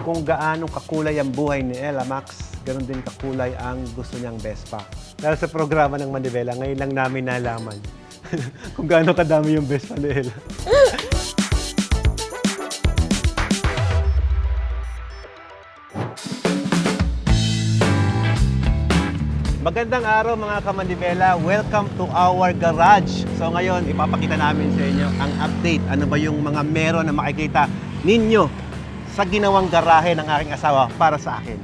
Kung gaano kakulay ang buhay ni Ella Max, ganoon din kakulay ang gusto niyang Vespa. Dahil sa programa ng Manivela, ngayon lang namin nalaman kung gaano kadami yung Vespa ni Ella. Magandang araw mga kamanibela. Welcome to our garage. So ngayon, ipapakita namin sa inyo ang update. Ano ba yung mga meron na makikita ninyo sa ginawang garahe ng aking asawa para sa akin.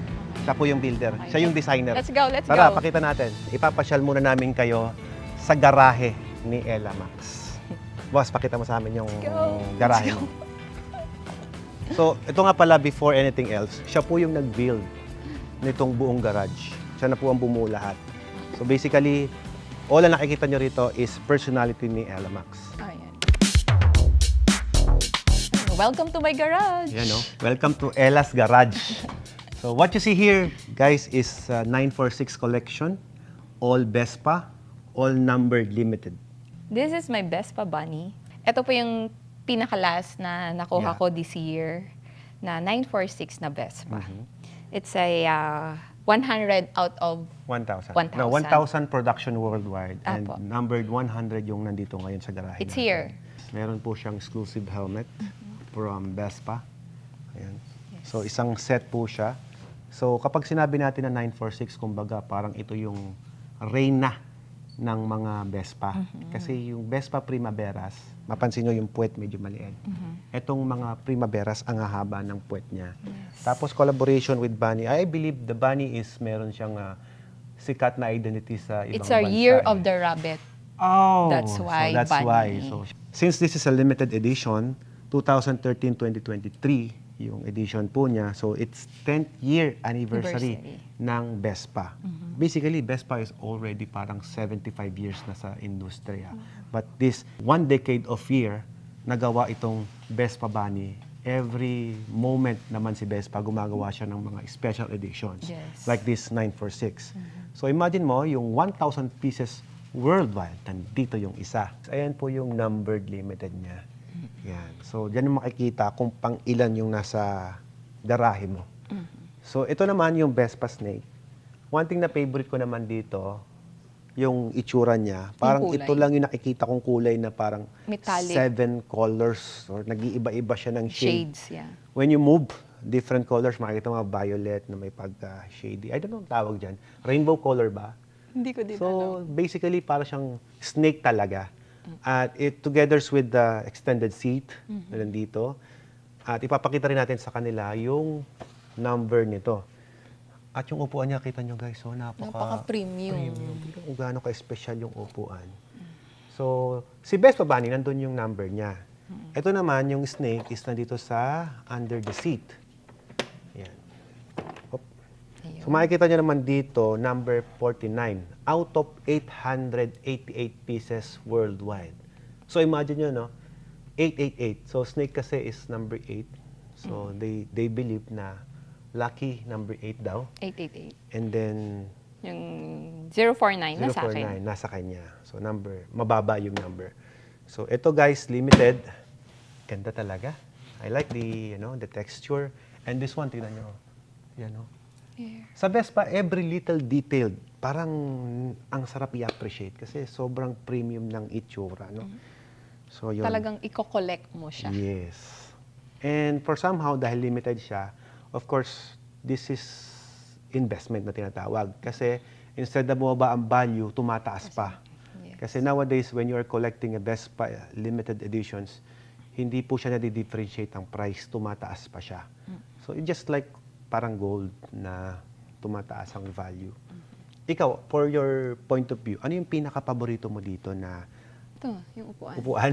Siya po yung builder. Siya yung designer. Let's go, let's Tara, go. pakita natin. Ipapasyal muna namin kayo sa garahe ni Ella Max. Boss, pakita mo sa amin yung go. garahe mo. So, ito nga pala, before anything else, siya po yung nag-build nitong buong garage. Siya na po ang bumuo lahat. So basically, all na nakikita nyo rito is personality ni Ella Max. Ayan. Welcome to my garage. Yan, no? Welcome to Ella's Garage. So what you see here, guys, is 946 collection. All Vespa, all numbered limited. This is my Vespa Bunny. Ito po yung pinaka-last na nakuha Yeah. ko this year na 946 na Vespa. Mhm. It's a 100 out of 1,000. 1,000. No, 1,000 production worldwide. And Apo. numbered 100 yung nandito ngayon sa garahe. It's natin. here. Meron po siyang exclusive helmet from Vespa. Ayan. So isang set po siya. So kapag sinabi natin na 946, kumbaga parang ito yung reyna ng mga Vespa. Kasi yung Vespa Primaveras, mapansin nyo yung puwet medyo maliit. Etong mga Primaveras, ang hahaba ng puwet niya. Tapos collaboration with Bunny. I believe the Bunny is meron siyang sikat na identity sa ibang It's our bansa. year of the rabbit. Oh, That's why so that's Bunny. why. So, since this is a limited edition, 2013-2023 yung edition po niya. So it's 10th year anniversary ng Vespa. Basically, Vespa is already parang 75 years na sa industriya. But this one decade of year, nagawa itong Vespa Bunny. Every moment naman si Vespa, gumagawa siya ng mga special editions. Yes. Like this 946. So imagine mo, yung 1,000 pieces worldwide, nandito yung isa. Ayan po yung numbered limited niya. Yan. So, diyan yung makikita kung pang ilan yung nasa garahe mo. So, ito naman yung Vespa Snake. One thing na favorite ko naman dito, yung itsura niya. Parang kulay. ito lang yung nakikita kong kulay na parang Metallic. 7 colors or nag-iiba-iba siya ng shade. Shades, yeah. When you move, different colors, makikita mo mga violet na may pagka-shady. I don't know ang tawag dyan. Rainbow color ba? Hindi ko din So, basically, para siyang snake talaga. At it together with the extended seat na nandito. At ipapakita rin natin sa kanila yung number nito. At yung upuan niya, kita nyo guys, so Napaka-premium. Kung gaano ka-special yung upuan. So, si Vespa Bunny, nandun yung number niya. Ito naman, yung snake is nandito sa under the seat. Yan. Hop. Ayun. So makikita nyo naman dito, number 49, out of 888 pieces worldwide. So imagine nyo, no? 888. So snake kasi is number 8. So they believe na lucky number 8 daw. 888. And then Yung 049 na sa akin. 049, nasa kanya. So number, mababa yung number. So ito guys, limited. Ganda talaga. I like the, the texture. And this one, tingnan nyo. Yan, no? Yeah. Sa Vespa, every little detail, parang ang sarap i-appreciate kasi sobrang premium ng itsura, no? So, yun. Talagang i-collect mo siya. Yes. And for somehow, dahil limited siya, of course, this is investment na tinatawag. Kasi instead na bumaba ang value, tumataas pa. Yes. Kasi nowadays, when you are collecting a Vespa limited editions, hindi po siya na-differentiate ang price, tumataas pa siya. So, it's just like parang gold na tumataas ang value. Ikaw, for your point of view, ano yung pinaka-paborito mo dito na Ito, yung upuan. upuan?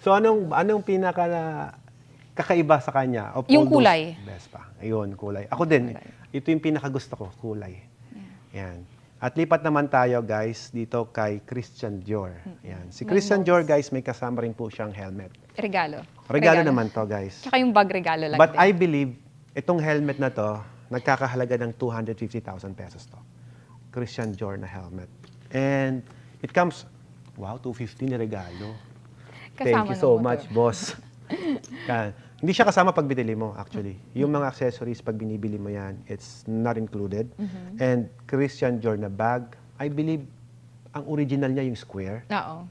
So, anong pinaka kakaiba sa kanya? Of Yung all those kulay. Vespa. Ayun, kulay. Ako din, ito yung pinaka-gusto ko, kulay. Yan. At lipat naman tayo, guys, dito kay Christian Dior. Yan. Si Christian Dior, guys, may kasama rin po siyang helmet. Regalo. Regalo naman to, guys. Tsaka yung bag regalo lang But din. I believe, itong helmet na to, nagkakahalaga ng 250,000 pesos to. Christian Dior na helmet. And it comes, wow, 250 na regalo. Thank Kasama you ng so motor. much, boss. Hindi siya kasama pag binili mo, actually. Yung mga accessories, pag binibili mo yan, it's not included. And Christian Dior na bag, I believe, ang original niya yung square. Oo.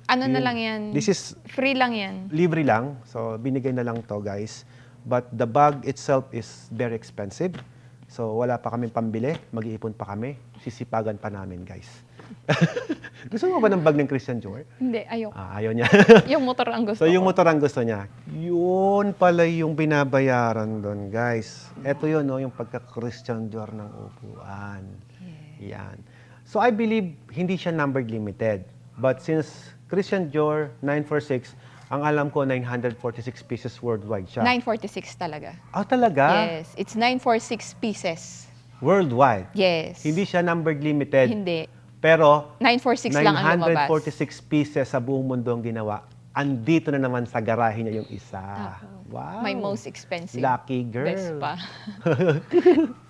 Ano na lang yan? This is Free lang yan. libre lang. So, binigay na lang to, guys. But the bag itself is very expensive. So, wala pa kaming pambili. Mag-iipon pa kami. Sisipagan pa namin, guys. Gusto mo ba ng bag ng Christian Dior? Hindi, ayoko. Ayaw niya. Yung motor ang gusto So, yung ko. motor ang gusto niya. Yun pala yung binabayaran doon, guys. Ito yun, no, yung pagka-Christian Dior ng upuan. Yan. So, I believe, hindi siya numbered limited. But since Christian Dior 946, ang alam ko, 946 pieces worldwide siya. 946 talaga. Ah, talaga? Yes, it's 946 pieces. Worldwide? Yes. Hindi siya numbered limited. Hindi. Pero, 946 lang ang lumabas. 946 pieces sa buong mundo ang ginawa. Andito na naman sa garahe niya yung isa. Wow. My most expensive. Lucky girl. Vespa.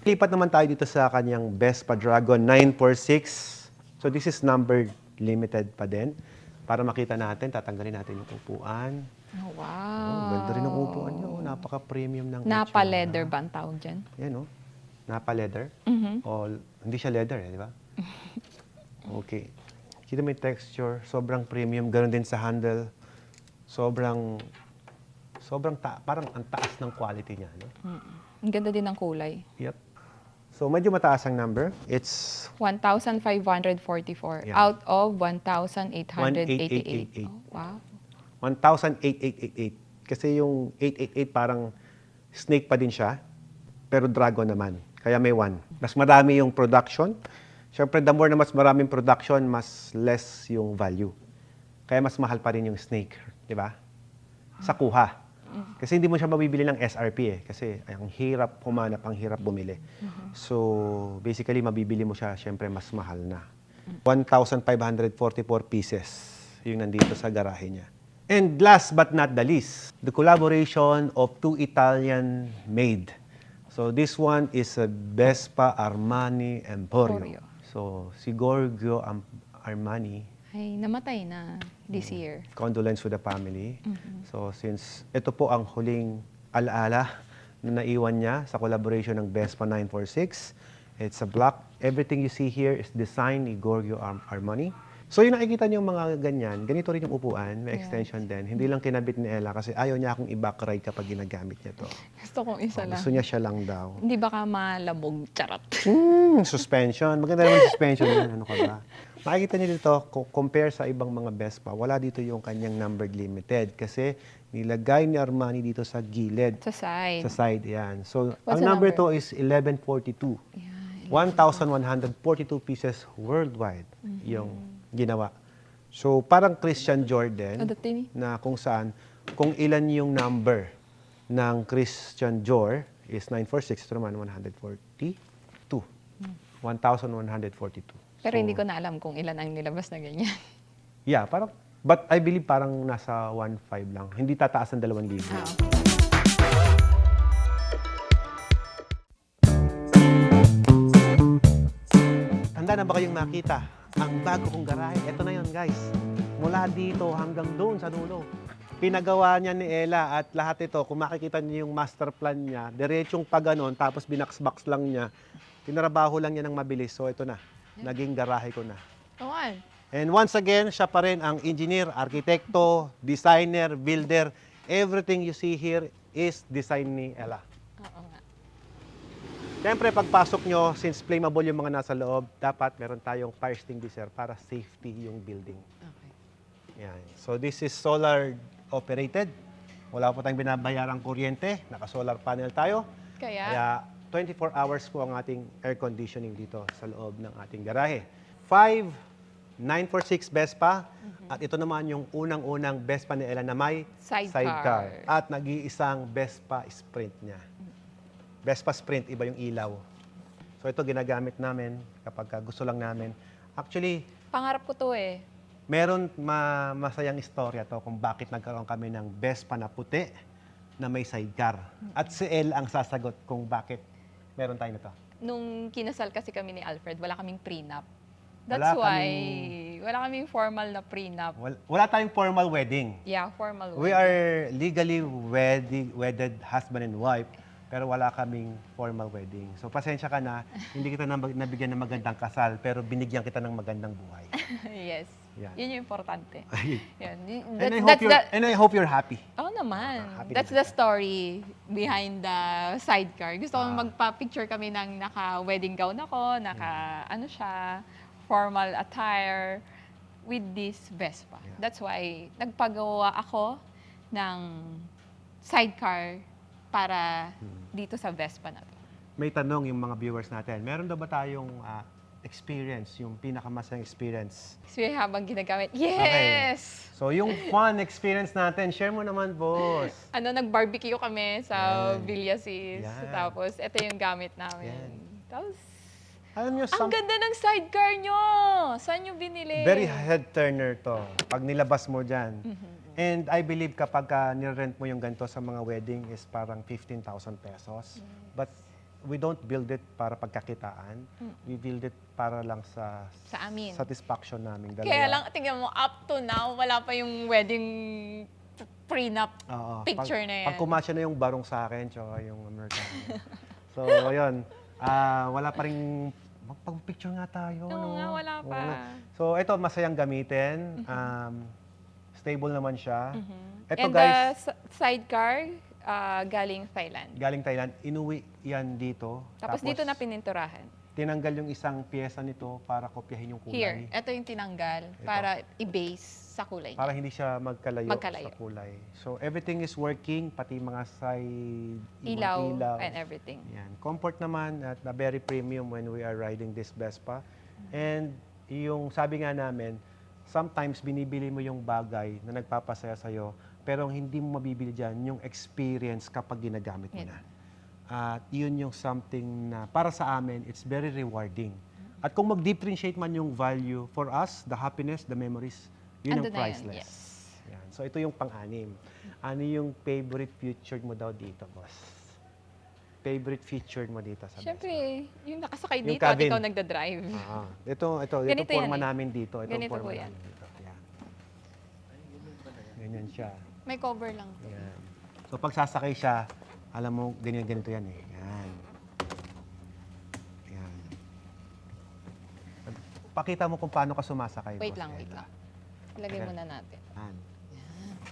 Lipat naman tayo dito sa kanyang Vespa Dragon 946. So this is numbered limited pa din. Para makita natin, tatanggalin natin yung upuan. Oh, wow. Oh, ganda rin ang upuan niya. Oh, napaka-premium ng Napa-leather ba ang tawag dyan? Yan, oh. Napa-leather. O, hindi siya leather, di ba? Okay. Kita mo yung texture. Sobrang premium. Ganon din sa handle. Sobrang parang ang taas ng quality niya. No? Ang ganda din ng kulay. Yep. So, medyo mataas ang number. It's 1,544 Yeah. out of 1,888. 1,888. Oh, wow. 1,8888. Kasi yung 888 parang snake pa din siya, pero dragon naman. Kaya may 1. Mas marami yung production. Siyempre, the more na mas maraming production, mas less yung value. Kaya mas mahal pa rin yung snake. Di ba? Sa kuha. Kasi hindi mo siya mabibili ng SRP eh. Kasi ang hirap humanap, ang hirap bumili. So, basically, mabibili mo siya, syempre, mas mahal na. 1,544 pieces yung nandito sa garahe niya. And last but not the least, the collaboration of 2 Italian made. So, this one is a Vespa Armani Emporio. So, si Giorgio Armani, Ay, namatay na this year. condolence with the family. So, since ito po ang huling alaala na naiwan niya sa collaboration ng Vespa 946, it's a black. Everything you see here is designed ni Giorgio Armani. So, yung nakikita niyo mga ganyan, ganito rin yung upuan, may extension din. Hindi lang kinabit ni Ella kasi ayaw niya akong i-backride kapag ginagamit niya to. Gusto kong isa lang. Gusto niya siya lang daw. Hindi baka malabog. Charot. Suspension. Maganda naman yung suspension yan. Ano ka ba? Makikita niyo dito, compare sa ibang mga Vespa, wala dito yung kanyang numbered limited kasi nilagay ni Armani dito sa gilid. Sa side. Sa side, yan. So, What's ang the number number? to is 1142. Yan. 1,142 pieces worldwide yung ginawa. So, parang Christian Jordan Ano tini? na kung saan, kung ilan yung number ng Christian Dior is 946, ito naman 142. 1,142. Pero So, hindi ko na alam kung ilan ang nilabas na ganyan. Yeah, parang, but I believe parang nasa 1.5 lang. Hindi tataas ng 2,000. Handa na ba kayong makita ang bago kong garahe? Ito na yun, guys. Mula dito hanggang doon sa dulo. Pinagawa niya ni Ella at lahat ito, kung makikita niyo yung master plan niya, diretsong pa ganon, tapos binax-box lang niya. Tinarabaho lang niya ng mabilis. So ito na, naging garahe ko na. Tuwan. And once again, siya pa rin ang engineer, arkitekto, designer, builder. Everything you see here is design ni Ella. Oo nga. Siyempre, pagpasok nyo, since flammable yung mga nasa loob, dapat meron tayong fire extinguisher para safety yung building. Okay. Yan. So this is solar operated. Wala po tayong binabayarang kuryente. Naka-solar panel tayo. Kaya 24 hours po ang ating air conditioning dito sa loob ng ating garahe. 946 Vespa. At ito naman yung unang-unang Vespa ni Ella na may Sidecar. At nag-iisang Vespa Sprint niya. Vespa Sprint, iba yung ilaw. So ito ginagamit namin kapag gusto lang namin. Actually, Pangarap ko to eh. meron masayang istorya to kung bakit nagkaroon kami ng Vespa na puti na may sidecar. At si El ang sasagot kung bakit meron tayo nito. Nung kinasal kasi kami ni Alfred, wala kaming prenup. Wala That's why kaming Wala kaming formal na prenup. Wala tayong formal wedding. Yeah, formal We wedding. are legally wedded husband and wife, pero wala kaming formal wedding. So pasensya ka na, hindi kita nabigyan ng magandang kasal, pero binigyan kita ng magandang buhay. Yes. Yan. Yun yung importante. Yan. And I hope you're happy. Oo naman. Happy That's naman the story behind the sidecar. Gusto ko magpa-picture kami ng naka-wedding gown ako, ano siya, formal attire with this Vespa. Yeah. That's why nagpagawa ako ng sidecar para dito sa Vespa na to. May tanong yung mga viewers natin. Meron daw ba tayong experience, yung pinakamasayang experience? Experience habang ginagamit. Yes! So yung fun experience natin, share mo naman, boss. Nag-barbecue kami sa Yan. Villasis. Yan. Tapos, ito yung gamit namin. Yan. Tapos, Alam nyo, ang ganda ng sidecar nyo! Saan nyo binili? very head turner to. Pag nilabas mo dyan. And I believe kapag nirent mo yung ganito sa mga wedding is parang 15,000 pesos. But we don't build it para pagkakitaan. We build it para lang sa amin. satisfaction namin. Dalawa. Kaya lang, tingnan mo, up to now, wala pa yung wedding prenup Oo. picture na yan. Pag kumasya na yung barong sa akin, tsaka yung Amerikano. So, yun. Wala pa rin, magpag-picture nga tayo. Oo nga, wala Oo pa. nga. So, ito, masayang gamitin. Stable naman siya. Ito, And guys, the sidecar, galing Thailand. galing Thailand. Inuwi yan dito. Tapos dito na pininturahan. Tinanggal yung isang pyesa nito para kopyahin yung kulay. Here, ito yung tinanggal para i-base sa kulay niya. Para hindi siya magkalayo, Magkalayo. sa kulay. So, everything is working, pati mga side Ilaw ilaw. and everything. Yan. Comfort naman at na very premium when we are riding this Vespa. And yung sabi nga namin, sometimes binibili mo yung bagay na nagpapasaya sa'yo, pero ang hindi mo mabibili dyan, yung experience kapag ginagamit mo Yan. na. At yun yung something na para sa amin, it's very rewarding. At kung mag-differentiate man yung value, for us, the happiness, the memories, yun ang Andun na yun, priceless. yes. Yan. So ito yung pang-anim. Ano yung favorite feature mo daw dito, boss? Favorite feature mo dito sa Siyempre, yung nakasakay Yung dito at cabin. ikaw nagda-drive. Vespa? Ito Ganito yan forma eh. namin dito. Ito Ganito forma po yan. namin dito. Yan. Ganyan siya. May cover lang. Yan. So pag sasakay siya, alam mo, ganito yan eh. Yan. Yan. Pakita mo kung paano ka sumasakay. Wait Boss lang, wait Ella. lang. Ilagay Ayan. muna natin. Yan.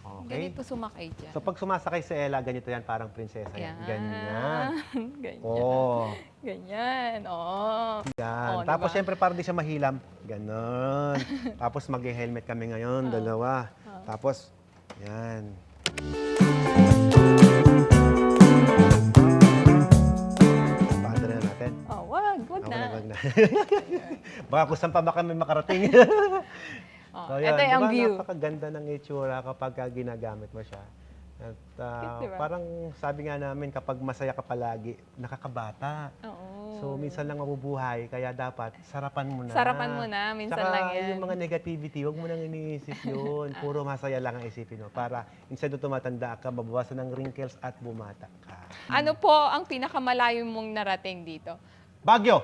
Okay. Ganito sumakay dyan. So pag sumasakay si Ella, ganito yan, parang prinsesa yan. Ganyan. Ganyan. Oh. Ganyan. Oo. Yan. Oh, Tapos diba? syempre para di siya mahilam, ganon. Tapos mag-helmet kami ngayon, dalawa. Tapos, yan. Paanda na natin. Oh, wag na. Wag na. Baka kung saan pa ba kami makarating. Oh, yun, ito yung diba, view. napakaganda ng itsura kapag ginagamit mo siya. At Cute, diba? parang sabi nga namin, kapag masaya ka palagi, nakakabata. Oo. So, minsan lang mabubuhay, kaya dapat sarapan mo na. Sarapan mo na, minsan Tsaka, lang yan. yung mga negativity, huwag mo nang iniisip yun. Puro masaya lang ang isipin mo. Para instead na tumatanda ka, mabawasan ng wrinkles at bumata ka. Ano po ang pinakamalayo mong narating dito? Baguio!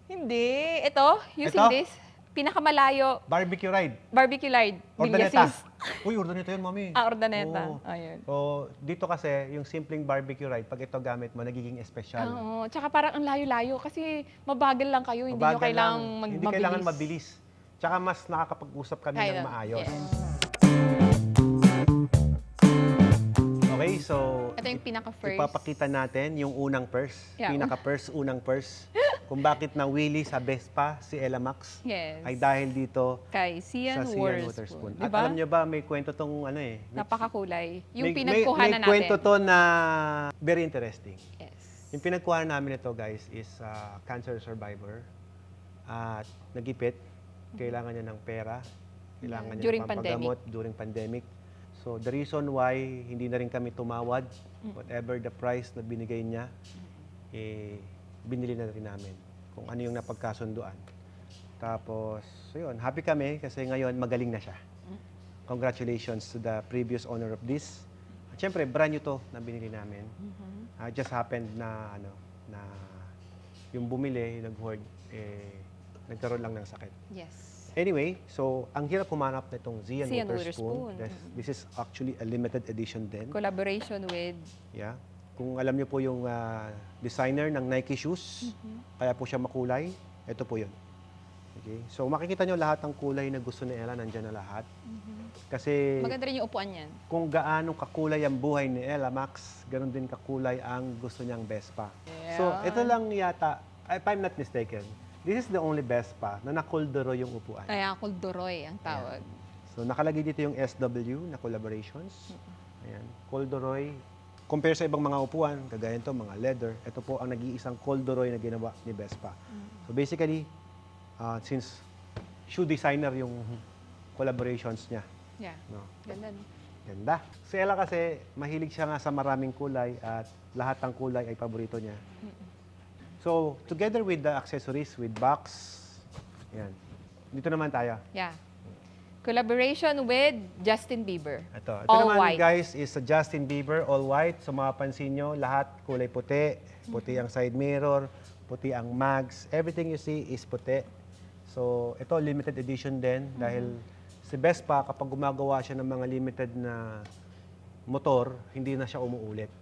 Hindi. Ito, using Ito? this. Pinakamalayo, Barbecue ride. barbecue ride. Ordaneta. Villasis. Uy, Ordaneta yun, mami. Ordaneta. Oo. Ayun. So, dito kasi, yung simpleng barbecue ride, pag ito gamit mo, nagiging espesyal. Oo. Tsaka parang ang layo-layo kasi mabagal lang kayo. Hindi nyo Mabagal kailangang lang. mabilis. Hindi kailangan mabilis. Tsaka mas nakakapag-usap kami ng Kaya, maayos. yes. Okay, so Ito yung pinaka-first. ipapakita natin yung unang purse. Yeah. Pinaka-purse, unang purse. Kung bakit nawili sa Vespa si Ella Max Yes. ay dahil dito Kay sa Sian Sian Waterspoon. Waterspoon. Diba? At alam nyo ba, may kwento tong ano eh. Napakakulay. Yung may pinagkuhanan natin. kwento to na very interesting. Yes. Yung pinagkuhanan namin ito, guys, is cancer survivor. At nagipit. Kailangan niya ng pera. Kailangan niya During ng pampagamot during pandemic. So, the reason why hindi na rin kami tumawad, whatever the price na binigay niya, binili na rin namin kung ano yung napagkasunduan. Tapos, so yun, happy kami kasi ngayon magaling na siya. Congratulations to the previous owner of this. At syempre, brand new to na binili namin. Just happened na, na yung bumili, yung nag-hoard, nagkaroon lang ng sakit. Yes. Anyway, so ang hirap humanap na itong Zian Zian Witherspoon. Witherspoon. This is actually a limited edition din. Collaboration with... Yeah. Kung alam niyo po yung designer ng Nike shoes, kaya po siya makulay, ito po yun. Okay? So makikita niyo lahat ng kulay na gusto ni Ella, nandyan na lahat. Kasi Maganda rin yung upuan niyan. kung gaano kakulay ang buhay ni Ella Max, ganun din kakulay ang gusto niyang Vespa. So Yeah. ito lang yata, if I'm not mistaken, this is the only Vespa na nakuldero yung upuan. Kaya Kuldoroy ang tawag. So nakalagay dito yung SW na collaborations. Ayan, Coldoroy. Compare sa ibang mga upuan, kagaya nito, mga leather, ito po ang nag-iisang Coldoroy na ginawa ni Vespa. So basically, since shoe designer yung collaborations niya. Yeah. No? Ganda. No? Ganda. Si Ella kasi, mahilig siya nga sa maraming kulay at lahat ng kulay ay paborito niya. So, together with the accessories, with box, yan. Dito naman tayo. Yeah. Collaboration with Justin Bieber. Ito All naman white. guys is a Justin Bieber, all white. So mapapansin nyo, lahat kulay puti. Puti ang side mirror, puti ang mags. Everything you see is puti. So ito limited edition din dahil si Vespa kapag gumagawa siya ng mga limited na motor, hindi na siya umuulit.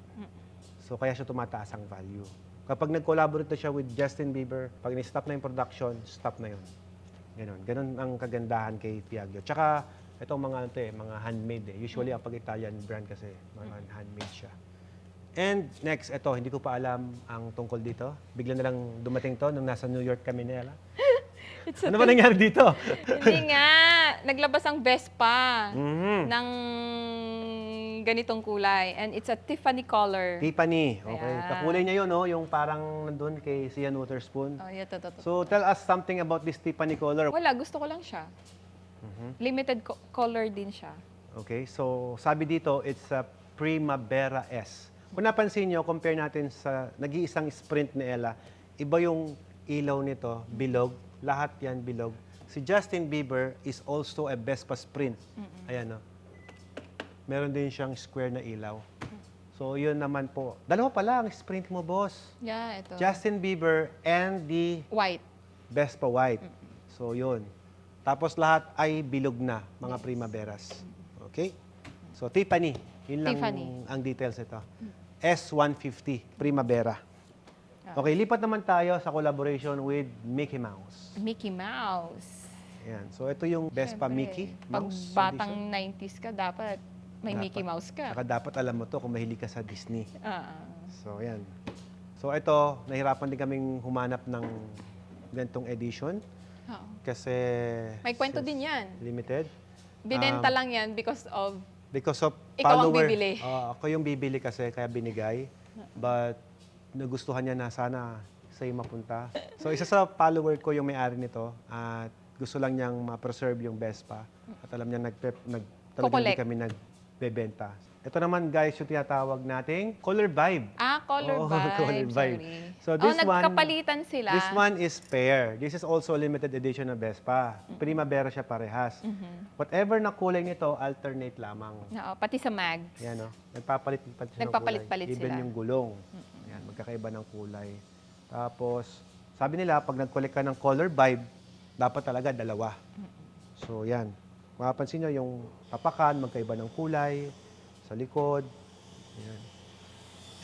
So kaya siya tumataas ang value. Kapag nag-collaborate na siya with Justin Bieber, pag ni-stop na yung production, stop na yun. Ganon. Ganon ang kagandahan kay Piaggio. Tsaka, itong mga, mga handmade eh. Usually, ang pag-Italian brand kasi, mga handmade siya. And next, ito, hindi ko pa alam ang tungkol dito. Bigla na lang dumating to nung nasa New York kami ni Ella. Ano ba nangyari dito? Hindi nga. Naglabas ang Vespa Mhm. ng ganitong kulay. And it's a Tiffany color. Tiffany. Okay. Ayan. Kakulay niya yun, no? Yung parang nandun kay Zian Witherspoon. Oh, yeah, to. So, tell us something about this Tiffany color. Wala, gusto ko lang siya. Limited color din siya. Okay, so sabi dito, it's a Primavera S. Kung napansin nyo, compare natin sa nag-iisang sprint ni Ella, iba yung ilaw nito, bilog. Lahat yan bilog. Si Justin Bieber is also a Vespa Sprint. Ayan, no? Meron din siyang square na ilaw. So, yun naman po. Dalawa pala ang sprint mo, boss. Yeah, ito. Justin Bieber and the White. Vespa White. So, yun. Tapos lahat ay bilog na, mga Primaveras. Okay? So, Tiffany. Yun lang Tiffany. ang details nito. S150, Primavera. Okay, lipat naman tayo sa collaboration with Mickey Mouse. Mickey Mouse. Ayan. So, ito yung Vespa Siyempre, Mickey Pag Mouse batang edition. 90s ka, dapat may Dapat. Mickey Mouse ka. Saka dapat alam mo to kung mahilig ka sa Disney. Ah. So, ayan. So, ito, nahirapan din kaming humanap ng ganitong edition Oo. kasi May kwento since din yan. limited. Binenta lang yan because of... Because of Ikaw ang follower. bibili. Ako yung bibili kasi, kaya binigay. But, nagustuhan niya na sana sa'yo mapunta. So, isa sa follower ko yung may-ari nito at gusto lang niyang ma-preserve yung Vespa. At alam niya, talagang hindi Kukolek. kami nagbebenta. Ito naman guys, yung tinatawag nating color vibe. Color Oo, vibe. color vibe. Sorry. So, this one- nagkapalitan sila. This one is pair. This is also a limited edition ng Vespa. Primavera siya parehas. Whatever na kulay nito, alternate lamang. Oo, pati sa mags. Yan, no? Nagpapalit-palit siya ng Nagpapalit-palit kulay. Even sila. yung gulong. Yan, magkakaiba ng kulay. Tapos, sabi nila, pag nag-collect ka ng color vibe, dapat talaga dalawa. So, yan. Mapapansin nyo, yung tapakan, magkaiba ng kulay, sa likod. Yan.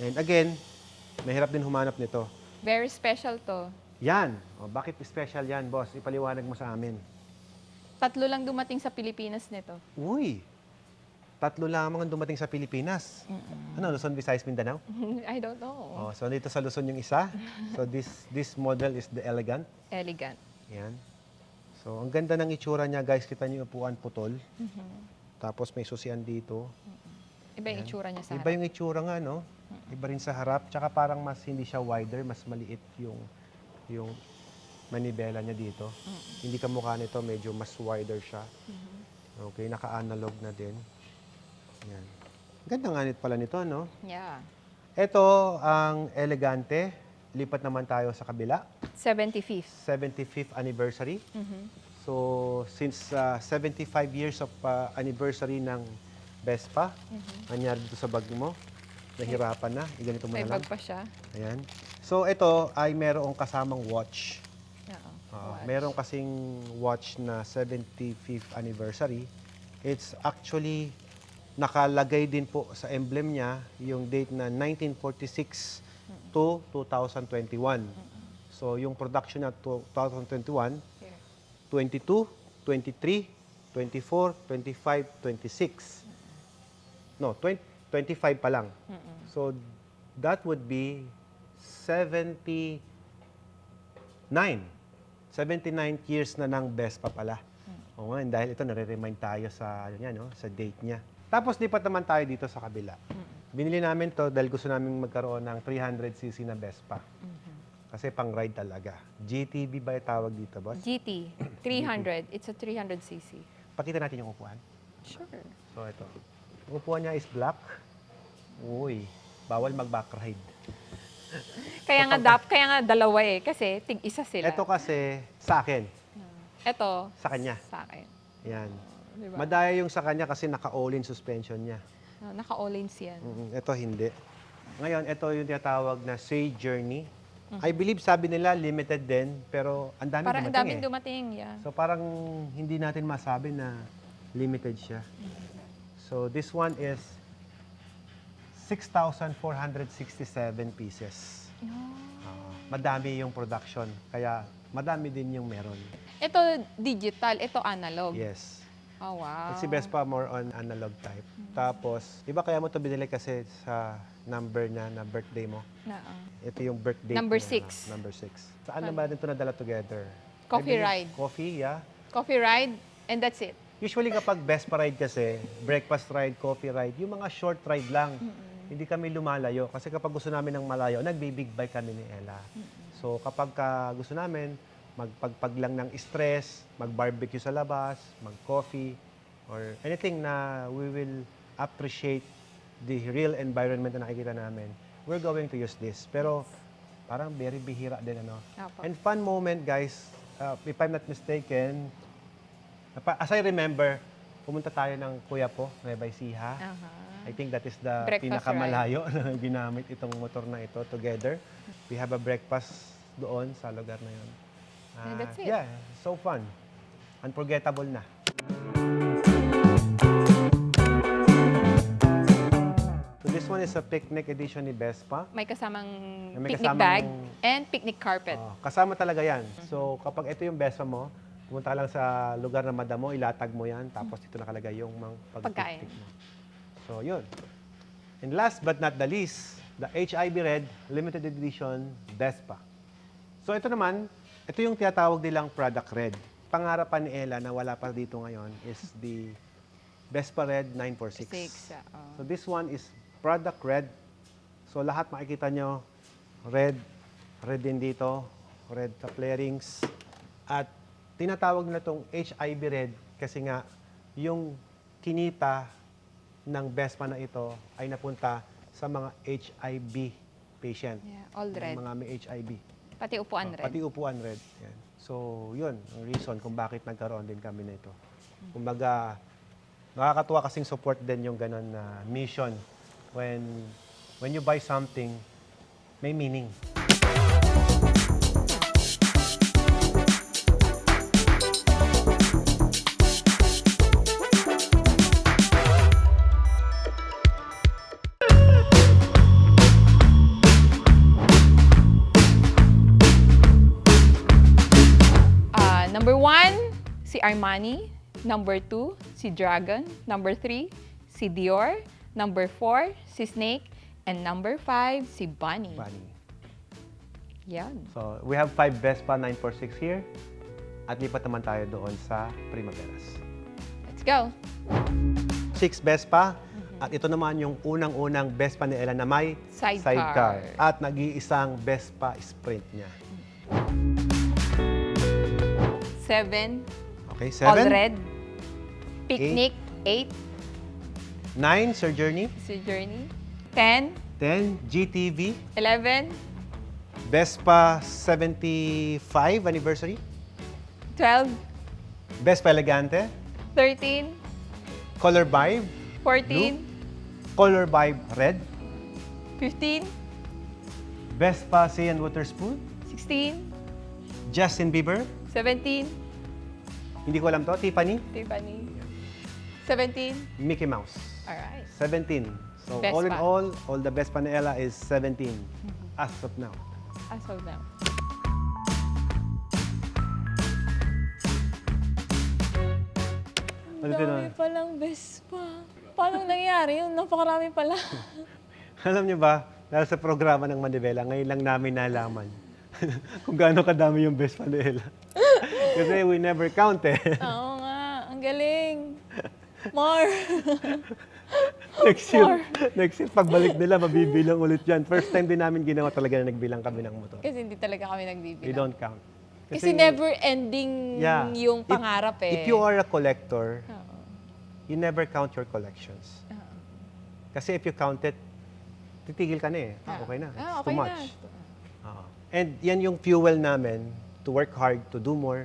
And again, mahirap din humanap nito. Very special to. Yan. O, bakit special yan, boss? Ipaliwanag mo sa amin. 3 lang dumating sa Pilipinas nito. Uy! 3 lamang ang dumating sa Pilipinas. Ano, Luzon, Visayas, Mindanao? I don't know. Oh, so dito sa Luzon yung isa. So this model is the Elegant. Elegant. Yan. So ang ganda ng itsura niya, guys. Kita niyo yung upuan putol. Tapos may susian dito. Iba yung itsura niya sa Iba yung itsura nga, no? Iba rin sa harap. Tsaka parang mas hindi siya wider, mas maliit yung manibela niya dito. Hindi kamukha nito, medyo mas wider siya. Okay, naka-analog na din. Yan. Ganda nga nito pala nito, no? Yeah. Ito ang Elegante. Lipat naman tayo sa kabila. 75th. 75th anniversary. So, since 75 years of anniversary ng Vespa, nangyari dito sa bag mo, nahirapan na. Ganito mo May na lang. bag pa siya. Ayan. So, ito ay merong kasamang watch. Oo. Meron kasing watch na 75th anniversary. It's actually nakalagay din po sa emblem niya yung date na 1946 to 2021. So yung production na 2021, Here. 22, 23, 24, 25, 26. No, 25 pa lang. So that would be 79. 79 years na ng Vespa pala. Oo nga, dahil ito nare-remind tayo sa no, sa date niya. Tapos lipat naman tayo dito sa kabila. Binili namin to dahil gusto namin magkaroon ng 300cc na Vespa. Kasi pang-ride talaga. GTB ba yung tawag dito, boss? GT 300. It's a 300cc. Pakita natin yung upuan. Sure. So ito. Yung upuan niya is black. Uy, bawal mag-back ride. Kaya nga dalawa eh kasi tig-isa sila. Ito kasi sa akin. Ito Sa kanya. sa akin. Yan. Diba? Madaya yung sa kanya kasi naka-all-in suspension niya. Naka-all-lanes yan. Ito hindi. Ngayon, ito yung tinatawag na Say Journey. I believe sabi nila limited din, pero ang daming Parang ang dumating daming eh. dumating, yeah. So parang hindi natin masabi na limited siya. So this one is 6,467 pieces. Madami yung production, kaya madami din yung meron. Ito digital, ito analog. Yes. Oh, wow. At si Vespa more on analog type. Tapos, iba kaya mo ito binili kasi sa number na birthday mo. Ito yung birthday. Number niya, 6. Number 6. Saan naman ito nadala together? Coffee I believe ride. Coffee, yeah. Coffee ride, and that's it. Usually kapag Vespa ride kasi, breakfast ride, coffee ride, yung mga short ride lang. Hindi kami lumalayo. Kasi kapag gusto namin ng malayo, nagbe-big bike kami ni Ella. So kapag gusto namin, magpagpag lang ng stress, mag-barbecue sa labas, mag-coffee, or anything na we will appreciate the real environment na nakikita namin, we're going to use this. Pero parang very bihira din, ano. Apo. And fun moment, guys, if I'm not mistaken, as I remember, pumunta tayo ng kuya po, Nueva Ecija. I think that is the Breakfast pinakamalayo na ginamit itong motor na ito together. We have a breakfast doon sa lugar na yun. And that's it. Yeah, so fun. Unforgettable na. So this one is a picnic edition ni Vespa. May kasamang May picnic kasamang- bag and picnic carpet. Kasama talaga yan. So kapag ito yung Vespa mo, pumunta ka lang sa lugar na madam mo, ilatag mo yan, tapos dito nakalagay yung Pagkain. pag-picnic mo. So yun. And last but not the least, the HIB Red Limited Edition Vespa. So ito naman, ito yung tinatawag nilang product red. Pangarapan ni Ella na wala pa dito ngayon is the Vespa Red 946. So this one is product red. So lahat makikita nyo, red din dito, red sa flarings. At tinatawag nila itong HIB red kasi nga yung kinita ng Vespa na ito ay napunta sa mga HIV patient. Yeah, all red. Mga may HIV. Pati upuan red. Pati upuan red. Yan. So, yun, ang reason kung bakit nagkaroon din kami nito. Kumbaga, nakakatuwa kasing support din yung ganun na mission. When you buy something, may meaning. Number 1, si Armani. Number 2, si Dragon. Number 3, si Dior. Number 4, si Snake. And number 5, si Bunny. Bunny. Yan. So, we have 5 Vespa 946 here. At lipat naman tayo doon sa Primaveras. Let's go. 6 Vespa. At ito naman yung unang-unang Vespa ni Ella na may Sidecar. At nag-iisang Vespa Sprint niya. 7, Okay, all 7. red. Picnic, 8, 9, Sir Journey. si Journey. 10, 10, GTV. 11, Vespa 75 anniversary. 12, Vespa Elegante. 13, Color Vibe. 14, Color Vibe Red. 15, Vespa Sea and Water Spoon. 16, Justin Bieber. 17, Hindi ko alam to. Tiffany? Tiffany. 17. Mickey Mouse. Alright. 17. So, Vespa. all in all the Vespa ni Ella is 17 as of now. As of now. Ano Ang dami palang Vespa. Paano nangyari yun? Napakarami pala. Alam niyo ba, dahil sa programa ng Manivela, ngayon lang namin nalaman kung gaano kadami yung Vespa ni Ella. Kasi we never count eh. Oo nga. Ang galing. More. Next year, pagbalik nila, mabibilang ulit yan. First time din namin ginawa talaga na nagbilang kami ng motor. Kasi hindi talaga kami We nagbibilang. don't count. Kasi never ending Yeah. yung pangarap eh. If you are a collector, Oo. you never count your collections. Kasi if you count it, titigil ka na eh. Okay na. It's okay too much. Oo. And yan yung fuel namin to work hard, to do more,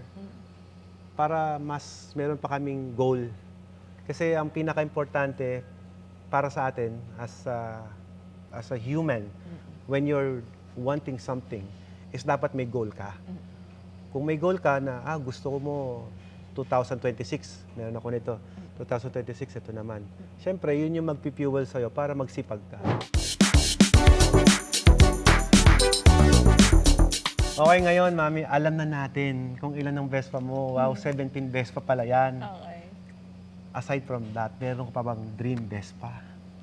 para mas meron pa kaming goal. Kasi ang pinaka-importante para sa atin as a human, when you're wanting something, is dapat may goal ka. Kung may goal ka na, gusto ko mo 2026, meron ako nito. 2026, ito naman. Siyempre, yun yung magpifuel sa'yo para magsipag ka. Okay, ngayon, Mami, alam na natin kung ilan ang Vespa mo. Wow, 17 Vespa pala yan. Okay. Aside from that, meron ka pa bang dream Vespa?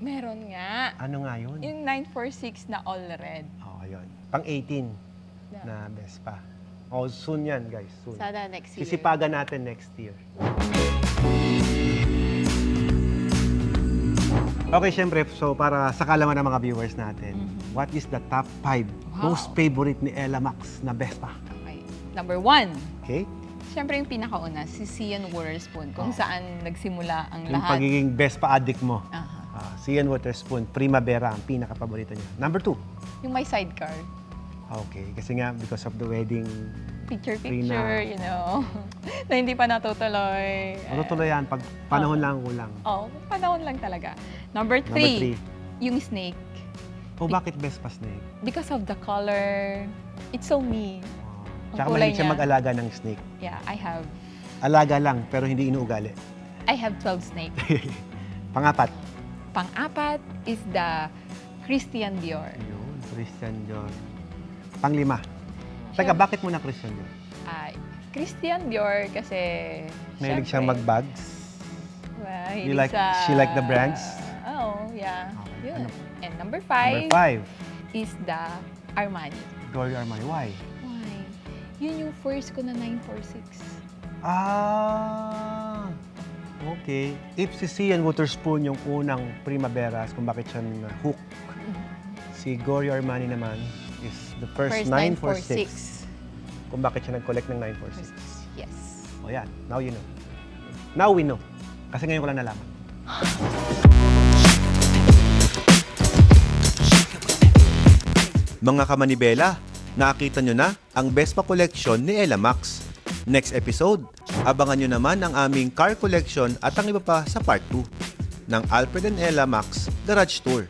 Meron nga. Ano nga yun? Yung 946 na all red. Yun. Pang 18 na Vespa. Soon yan, guys. Soon. Sana next year. Sisipagan natin next year. Okay, syempre, so para sa kalaman ng mga viewers natin, what is the top 5 most favorite ni Ella Max na Vespa? Okay. Number 1. Okay? Siyempre yung pinakauna, si Cian Waterspoon, kung saan nagsimula ang Yung lahat. pagiging Vespa addict mo. Aha. Cian Waterspoon, Primavera, ang pinaka-paborito niya. Number 2. Yung may sidecar. Okay, kasi nga because of the wedding, Picture, you know, na hindi pa natutuloy. matutuloy yan pag panahon lang kulang. Panahon lang talaga. Number Number 3, 3. yung snake. Bakit Vespa snake? Because of the color, it's so me. Tsaka kulay mahilig siya niya. mag-alaga ng snake. Yeah, I have Alaga lang, pero hindi inuugali. 12 snake. Pang-apat. Pang-apat is the Christian Dior. Yun, Christian Dior. Pang-lima. Teka, bakit mo na Christian Dior? Christian Dior kasi Mahilig syempre, siyang mag-bags? mahilig She like the brands? Yeah. Okay, Yun. ano? And number Number 5 5, is the Armani. Gloria Armani. Why? Why? Yun yung first ko na 946. Okay. If si Cian Waterspoon yung unang Primaveras, kung bakit siya hook, si Gloria Armani naman is the first 946. Kung bakit siya nag-collect ng 946. Yes. O yan, now you know. Now we know. Kasi ngayon ko lang nalaman. Mga kamanibela, nakita nyo na ang Vespa collection ni Ella Max. Next episode, abangan nyo naman ang aming car collection at ang iba pa sa part 2 ng Alfred and Ella Max Garage Tour.